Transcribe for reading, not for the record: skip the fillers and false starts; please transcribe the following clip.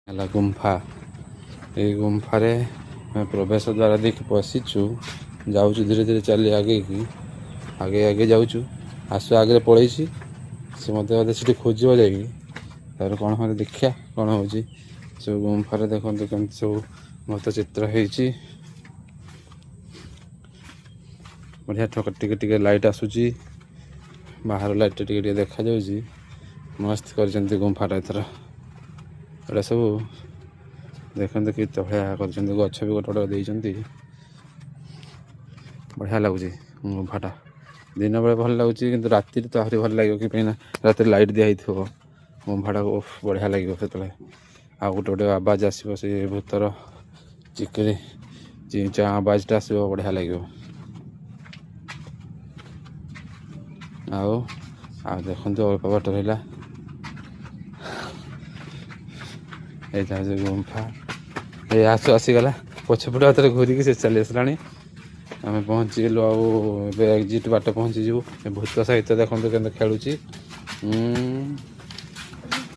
ହେଲା ଗୁମ୍ଫା। ଏଇ ଗୁମ୍ଫାରେ ଆମେ ପ୍ରବେଶ ଦ୍ୱାର ଦେଇକି ପଶିଛୁ। ଯାଉଛୁ ଧୀରେ ଧୀରେ ଚାଲି ଆଗେଇକି ଆଗେଇ ଯାଉଛୁ। ଆସୁ ଆଗରେ ପଳେଇଛି ସେ ମୋତେ ସେଠି ଖୋଜିବ ଯାଇକି। ତାପରେ କ'ଣ ହେଉଛି ଦେଖିବା କ'ଣ ହେଉଛି। ସବୁ ଗୁମ୍ଫାରେ ଦେଖନ୍ତୁ କେମିତି ସବୁ ମତ ଚିତ୍ର ହେଇଛି। ବଢ଼ିଆ ଟିକେ ଟିକେ ଲାଇଟ୍ ଆସୁଛି। ବାହାର ଲାଇଟ୍ ଟିକେ ଟିକେ ଦେଖାଯାଉଛି। ମସ୍ତ କରିଛନ୍ତି ଗୁମ୍ଫାଟା ଏଥର। ଏଇଟା ସବୁ ଦେଖନ୍ତୁ କି ତଳିଆ କରିଛନ୍ତି। ଗଛ ବି ଗୋଟେ ଗୋଟେ ଦେଇଛନ୍ତି। ବଢ଼ିଆ ଲାଗୁଛି ଗୁମ୍ଫାଟା। ଦିନ ବେଳେ ଭଲ ଲାଗୁଛି କିନ୍ତୁ ରାତିରେ ତ ଆହୁରି ଭଲ ଲାଗିବ। କି ପାଇଁ ନା ରାତିରେ ଲାଇଟ୍ ଦିଆ ହେଇଥିବ ଗୁମ୍ଫାଟାକୁ ବଢ଼ିଆ ଲାଗିବ ସେତେବେଳେ। ଆଉ ଗୋଟେ ଆବାଜ ଆସିବ ସେ ଭୂତର ଚିକେରେ ଚିଁ ଆବାଜଟା ଆସିବ ବଢ଼ିଆ ଲାଗିବ। ଆଉ ଦେଖନ୍ତୁ ଅଳ୍ପ ବାଟ ରହିଲା। ଏଇଟା ହେଉଛି ଗୁମ୍ଫା। ଏଇ ଆସିଗଲା ପଛପଟେ ହାତରେ ଘୁରିକି ସେ ଚାଲି ଆସିଲାଣି। ଆମେ ପହଞ୍ଚିଗଲୁ। ଆଉ ଏବେ ଏକ୍ଜିଟ୍ ବାଟ ପହଞ୍ଚିଯିବୁ। ଭୂତ ସହିତ ଦେଖନ୍ତୁ କେମିତି ଖେଳୁଛି।